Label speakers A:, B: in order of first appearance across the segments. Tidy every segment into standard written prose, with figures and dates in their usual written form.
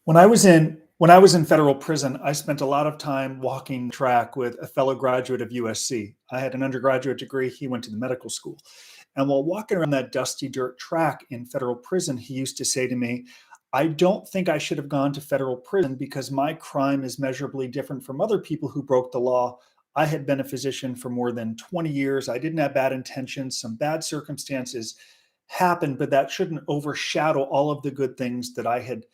A: When I was in federal prison, I spent a lot of time walking track with a fellow graduate of USC. I had an undergraduate degree, he went to the medical school. And while walking around that dusty dirt track in federal prison, he used to say to me, I don't think I should have gone to federal prison because my crime is measurably different from other people who broke the law. I had been a physician for more than 20 years. I didn't have bad intentions. Some bad circumstances happened, but that shouldn't overshadow all of the good things that I had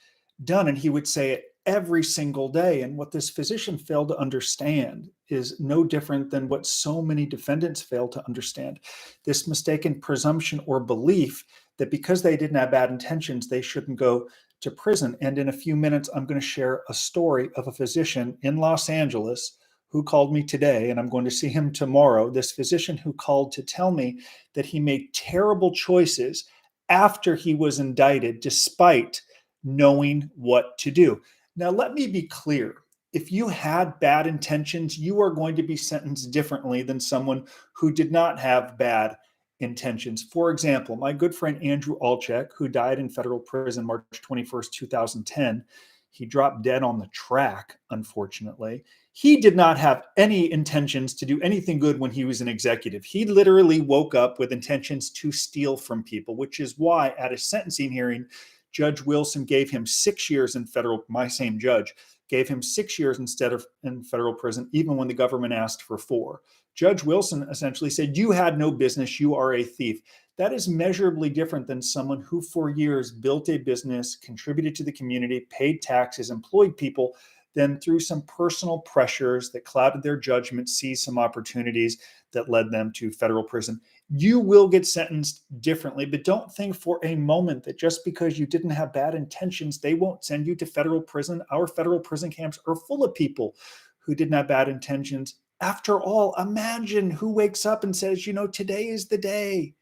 A: done. And he would say it every single day. And what this physician failed to understand is no different than what so many defendants fail to understand. This mistaken presumption or belief that because they didn't have bad intentions, they shouldn't go to prison. And in a few minutes, I'm going to share a story of a physician in Los Angeles who called me today, and I'm going to see him tomorrow. This physician who called to tell me that he made terrible choices after he was indicted, despite knowing what to do. Now, let me be clear. If you had bad intentions, you are going to be sentenced differently than someone who did not have bad intentions. For example, my good friend Andrew Alchek, who died in federal prison March 21st, 2010, he dropped dead on the track, unfortunately. He did not have any intentions to do anything good when he was an executive. He literally woke up with intentions to steal from people, which is why at a sentencing hearing, Judge Wilson gave him 6 years in federal, my same judge, gave him 6 years instead of in federal prison, even when the government asked for 4. Judge Wilson essentially said, you had no business, you are a thief. That is measurably different than someone who for years built a business, contributed to the community, paid taxes, employed people, then through some personal pressures that clouded their judgment, seized some opportunities that led them to federal prison. You will get sentenced differently, but don't think for a moment that just because you didn't have bad intentions, they won't send you to federal prison. Our federal prison camps are full of people who didn't have bad intentions. After all, imagine who wakes up and says, today is the day.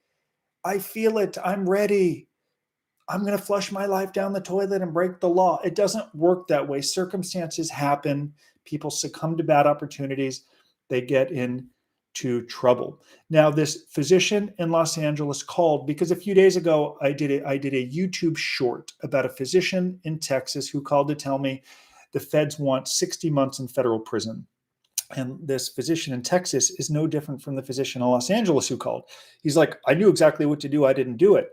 A: I feel it. I'm ready. I'm going to flush my life down the toilet and break the law. It doesn't work that way. Circumstances happen. People succumb to bad opportunities. They get into trouble. Now, this physician in Los Angeles called because a few days ago, I did a YouTube short about a physician in Texas who called to tell me the feds want 60 months in federal prison. And this physician in Texas is no different from the physician in Los Angeles who called. He's like, I knew exactly what to do. I didn't do it.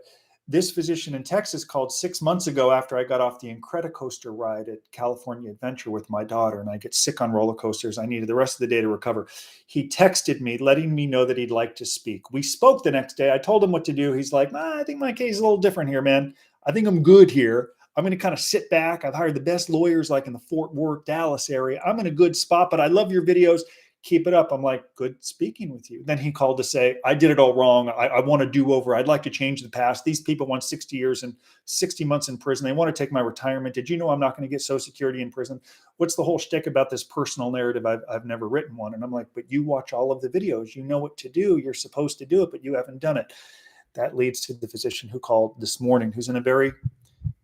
A: This physician in Texas called 6 months ago after I got off the Incredicoaster ride at California Adventure with my daughter, and I get sick on roller coasters. I needed the rest of the day to recover. He texted me, letting me know that he'd like to speak. We spoke the next day. I told him what to do. He's like, I think my case is a little different here, man. I think I'm good here. I'm going to kind of sit back. I've hired the best lawyers like in the Fort Worth, Dallas area. I'm in a good spot, but I love your videos. Keep it up. I'm like, good speaking with you. Then he called to say, I did it all wrong. I want a do-over. I'd like to change the past. These people want 60 years and 60 months in prison. They want to take my retirement. Did you know I'm not going to get Social Security in prison? What's the whole shtick about this personal narrative? I've never written one. And I'm like, but you watch all of the videos. You know what to do. You're supposed to do it, but you haven't done it. That leads to the physician who called this morning, who's in a very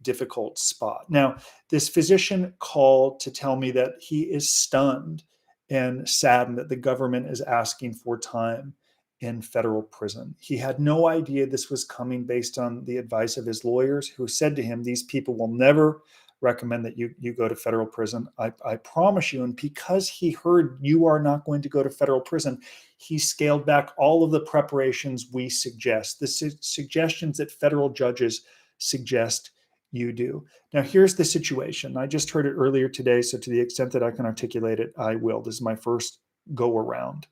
A: difficult spot. Now, this physician called to tell me that he is stunned and saddened that the government is asking for time in federal prison. He had no idea this was coming based on the advice of his lawyers, who said to him, these people will never recommend that you go to federal prison. I promise you. And because he heard you are not going to go to federal prison, he scaled back all of the preparations we suggest, the suggestions that federal judges suggest you do. Now, here's the situation. I just heard it earlier today, so to the extent that I can articulate it, I will. This is my first go around.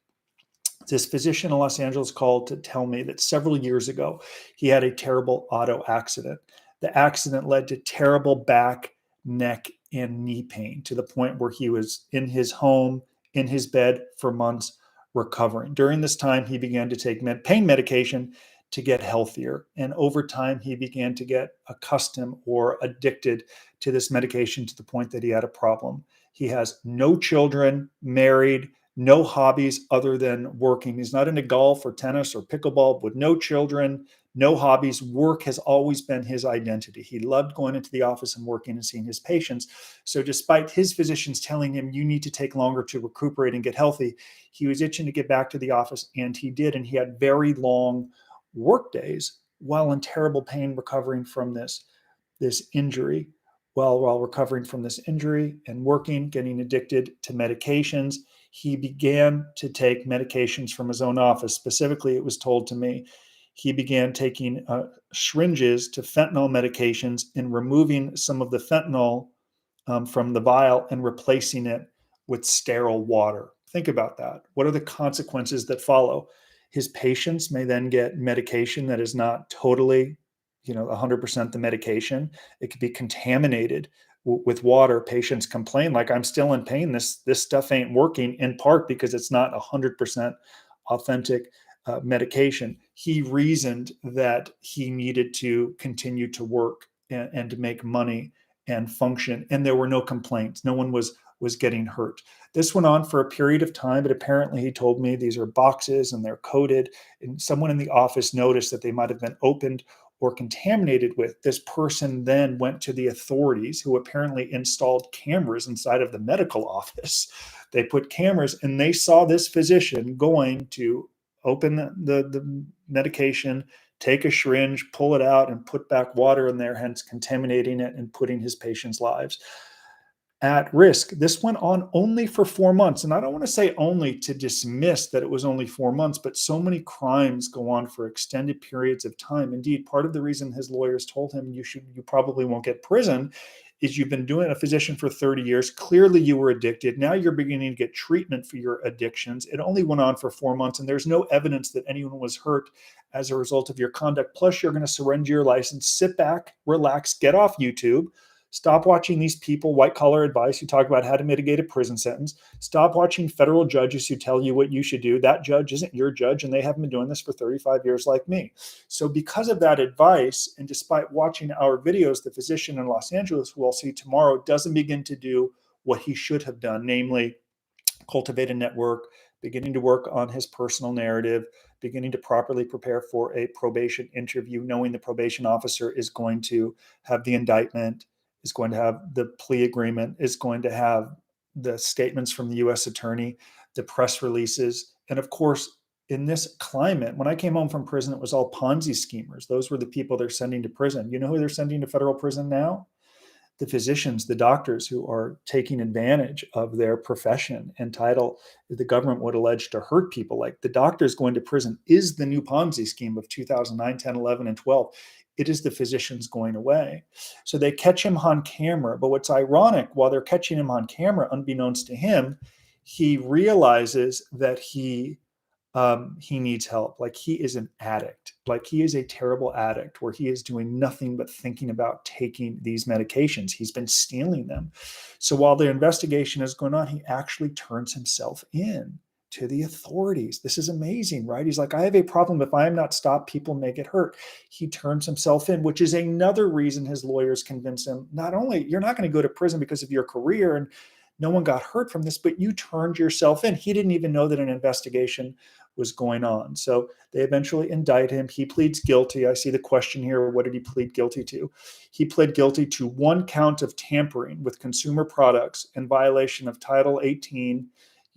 A: This physician in Los Angeles called to tell me that several years ago, he had a terrible auto accident. The accident led to terrible back, neck, and knee pain to the point where he was in his home, in his bed for months, recovering. During this time, he began to take pain medication to get healthier. And over time, he began to get accustomed or addicted to this medication to the point that he had a problem. He has no children, married, no hobbies other than working. He's not into golf or tennis or pickleball, with no children, no hobbies. Work has always been his identity. He loved going into the office and working and seeing his patients. So despite his physicians telling him, you need to take longer to recuperate and get healthy, he was itching to get back to the office, and he did. And he had very long work days while in terrible pain recovering from this injury. Well, while recovering from this injury and working, getting addicted to medications, he began to take medications from his own office. Specifically, it was told to me, he began taking syringes to fentanyl medications and removing some of the fentanyl from the vial and replacing it with sterile water. Think about that. What are the consequences that follow? His patients may then get medication that is not totally, 100% the medication. It could be contaminated with water. Patients complain like, I'm still in pain. This stuff ain't working, in part because it's not 100% authentic medication. He reasoned that he needed to continue to work and to make money and function, and there were no complaints. No one was getting hurt. This went on for a period of time, but apparently he told me these are boxes and they're coded, and someone in the office noticed that they might have been opened or contaminated with. This person then went to the authorities, who apparently installed cameras inside of the medical office. They put cameras, and they saw this physician going to open the medication, take a syringe, pull it out, and put back water in there, hence contaminating it and putting his patients' lives at risk. This went on only for 4 months. And I don't want to say only to dismiss that it was only 4 months, but so many crimes go on for extended periods of time. Indeed, part of the reason his lawyers told him you probably won't get prison is you've been doing a physician for 30 years. Clearly you were addicted. Now you're beginning to get treatment for your addictions. It only went on for 4 months, and there's no evidence that anyone was hurt as a result of your conduct. Plus, you're going to surrender your license. Sit back, relax, get off YouTube. Stop watching these people, white collar advice, who talk about how to mitigate a prison sentence. Stop watching federal judges who tell you what you should do. That judge isn't your judge, and they haven't been doing this for 35 years like me. So because of that advice, and despite watching our videos, the physician in Los Angeles, who I'll see tomorrow, doesn't begin to do what he should have done, namely cultivate a network, beginning to work on his personal narrative, beginning to properly prepare for a probation interview, knowing the probation officer is going to have the indictment, is going to have the plea agreement, is going to have the statements from the U.S. attorney, the press releases. And of course, in this climate, when I came home from prison, it was all Ponzi schemers. Those were the people they're sending to prison. You know who they're sending to federal prison now? The physicians, the doctors who are taking advantage of their profession and title. The government would allege to hurt people. Like, the doctors going to prison is the new Ponzi scheme of 2009, 10, 11, and 12. It is the physicians going away. So they catch him on camera. But what's ironic, while they're catching him on camera, unbeknownst to him, he realizes that he needs help. Like, he is an addict. Like, he is a terrible addict where he is doing nothing but thinking about taking these medications. He's been stealing them. So while the investigation is going on, he actually turns himself in to the authorities. This is amazing, right? He's like, I have a problem. If I am not stopped, people may get hurt. He turns himself in, which is another reason his lawyers convince him, not only you're not going to go to prison because of your career and no one got hurt from this, but you turned yourself in. He didn't even know that an investigation was going on. So they eventually indict him. He pleads guilty. I see the question here, what did he plead guilty to? He pled guilty to 1 count of tampering with consumer products in violation of Title 18,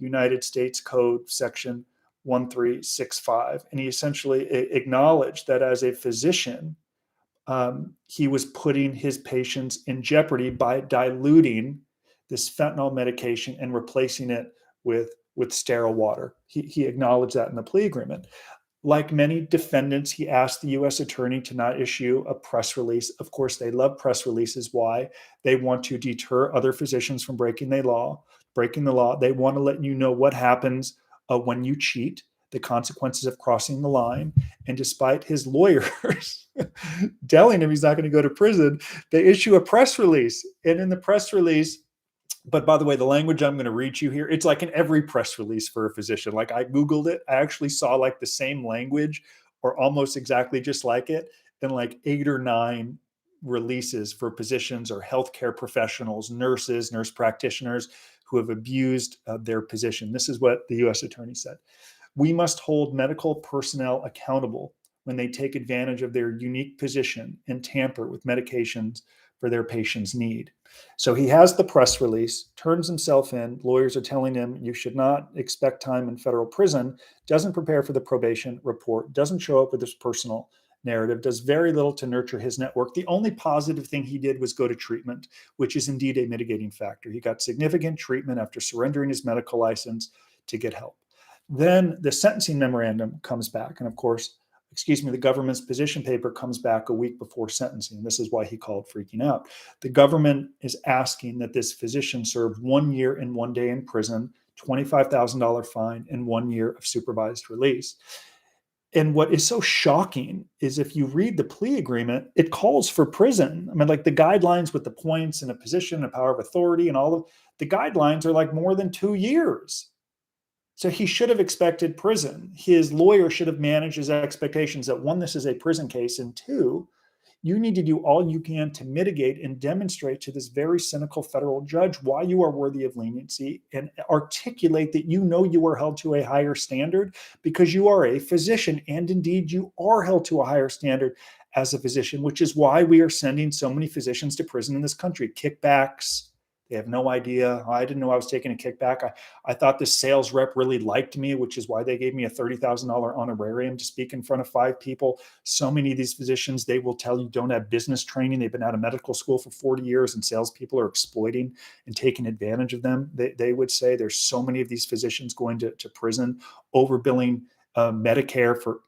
A: United States Code, Section 1365. And he essentially acknowledged that as a physician, he was putting his patients in jeopardy by diluting this fentanyl medication and replacing it with sterile water. He acknowledged that in the plea agreement. Like many defendants, he asked the U.S. attorney to not issue a press release. Of course, they love press releases. Why? They want to deter other physicians from breaking the law. They want to let you know what happens when you cheat, the consequences of crossing the line. And despite his lawyers telling him he's not going to go to prison, they issue a press release. And in the press release, but by the way, the language I'm going to read you here, it's like in every press release for a physician. Like, I Googled it. I actually saw like the same language or almost exactly just like it in like 8 or 9 releases for physicians or healthcare professionals, nurses, nurse practitioners who have abused their position. This is what the U.S. attorney said. We must hold medical personnel accountable when they take advantage of their unique position and tamper with medications for their patients' need. So he has the press release, turns himself in. Lawyers are telling him you should not expect time in federal prison, doesn't prepare for the probation report, doesn't show up with his personal narrative, does very little to nurture his network. The only positive thing he did was go to treatment, which is indeed a mitigating factor. He got significant treatment after surrendering his medical license to get help. Then the sentencing memorandum comes back. And of course, the government's position paper comes back a week before sentencing. This is why he called freaking out. The government is asking that this physician serve 1 year and 1 day in prison, $25,000 fine, and 1 year of supervised release. And what is so shocking is if you read the plea agreement, it calls for prison. I mean, like the guidelines with the points and a position, a power of authority, and all of the guidelines are like more than 2 years. So he should have expected prison. His lawyer should have managed his expectations that one, this is a prison case, and two, you need to do all you can to mitigate and demonstrate to this very cynical federal judge why you are worthy of leniency and articulate that you know you are held to a higher standard because you are a physician. And indeed, you are held to a higher standard as a physician, which is why we are sending so many physicians to prison in this country. Kickbacks. They have no idea. I didn't know I was taking a kickback. I thought this sales rep really liked me, which is why they gave me a $30,000 honorarium to speak in front of 5 people. So many of these physicians, they will tell you don't have business training. They've been out of medical school for 40 years and salespeople are exploiting and taking advantage of them. They would say there's so many of these physicians going to prison, overbilling Medicare for.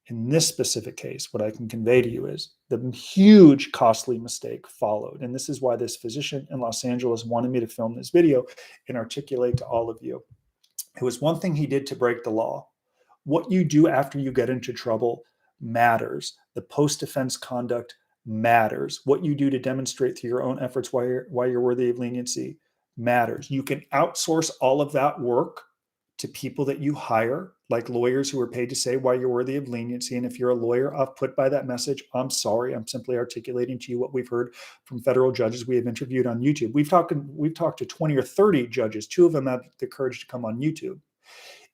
A: In this specific case, what I can convey to you is the huge costly mistake followed. And this is why this physician in Los Angeles wanted me to film this video and articulate to all of you. It was one thing he did to break the law. What you do after you get into trouble matters. The post-offense conduct matters. What you do to demonstrate through your own efforts why you're worthy of leniency matters. You can outsource all of that work to people that you hire, like lawyers who are paid to say why you're worthy of leniency. And if you're a lawyer off-put by that message, I'm sorry. I'm simply articulating to you what we've heard from federal judges we have interviewed on YouTube. We've talked to 20 or 30 judges. 2 of them had the courage to come on YouTube.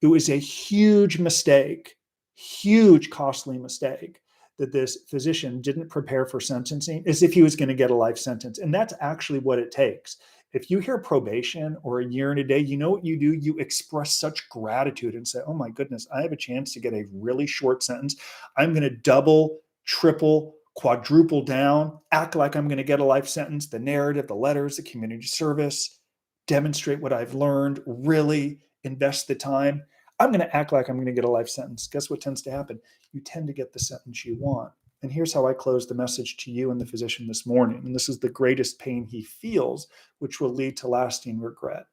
A: It was a huge mistake, huge costly mistake that this physician didn't prepare for sentencing as if he was going to get a life sentence. And that's actually what it takes. If you hear probation or a year and a day, you know what you do? You express such gratitude and say, oh my goodness, I have a chance to get a really short sentence. I'm going to double, triple, quadruple down, act like I'm going to get a life sentence, the narrative, the letters, the community service, demonstrate what I've learned, really invest the time. I'm going to act like I'm going to get a life sentence. Guess what tends to happen? You tend to get the sentence you want. And here's how I close the message to you and the physician this morning. And this is the greatest pain he feels, which will lead to lasting regret.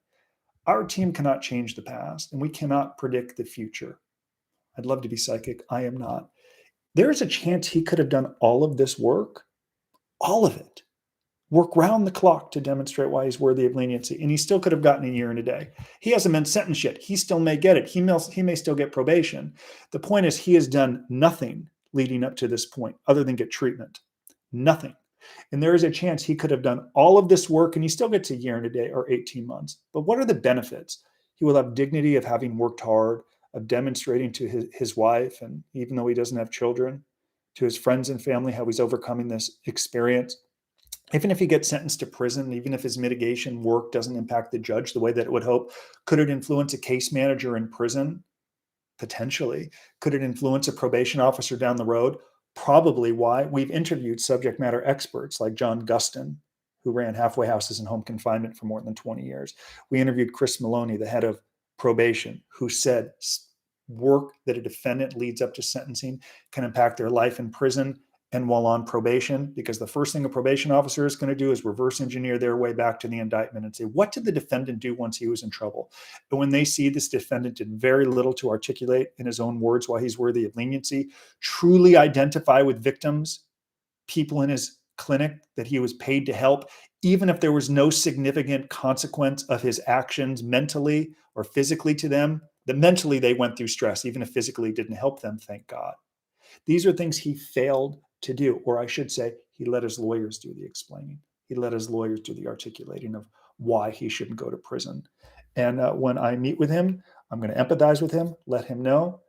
A: Our team cannot change the past, and we cannot predict the future. I'd love to be psychic. I am not. There is a chance he could have done all of this work, all of it, work round the clock to demonstrate why he's worthy of leniency, and he still could have gotten a year and a day. He hasn't been sentenced yet. He still may get it. He may still get probation. The point is he has done nothing leading up to this point other than get treatment. Nothing. And there is a chance he could have done all of this work and he still gets a year and a day or 18 months. But what are the benefits? He will have dignity of having worked hard, of demonstrating to his wife, and even though he doesn't have children, to his friends and family, how he's overcoming this experience. Even if he gets sentenced to prison, even if his mitigation work doesn't impact the judge the way that it would hope, could it influence a case manager in prison? Potentially. Could it influence a probation officer down the road? Probably. Why? We've interviewed subject matter experts like John Gustin, who ran halfway houses in home confinement for more than 20 years. We interviewed Chris Maloney, the head of probation, who said work that a defendant leads up to sentencing can impact their life in prison and while on probation, because the first thing a probation officer is going to do is reverse engineer their way back to the indictment and say, what did the defendant do once he was in trouble? And when they see this defendant did very little to articulate in his own words why he's worthy of leniency, truly identify with victims, people in his clinic that he was paid to help, even if there was no significant consequence of his actions mentally or physically to them, that mentally they went through stress, even if physically it didn't help them, thank God. These are things he failed to do, or I should say, he let his lawyers do the explaining. He let his lawyers do the articulating of why he shouldn't go to prison. And when I meet with him, I'm going to empathize with him, let him know.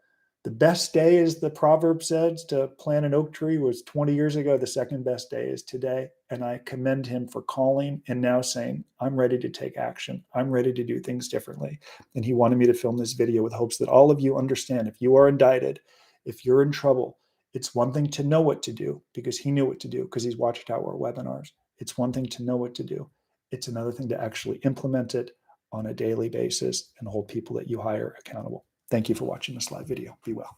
A: The best day, as the proverb says, to plant an oak tree was 20 years ago. The second best day is today. And I commend him for calling and now saying, I'm ready to take action. I'm ready to do things differently. And he wanted me to film this video with hopes that all of you understand, if you are indicted, if you're in trouble, It's one thing to know what to do because he knew what to do because he's watched our webinars. It's one thing to know what to do. It's another thing to actually implement it on a daily basis and hold people that you hire accountable. Thank you for watching this live video. Be well.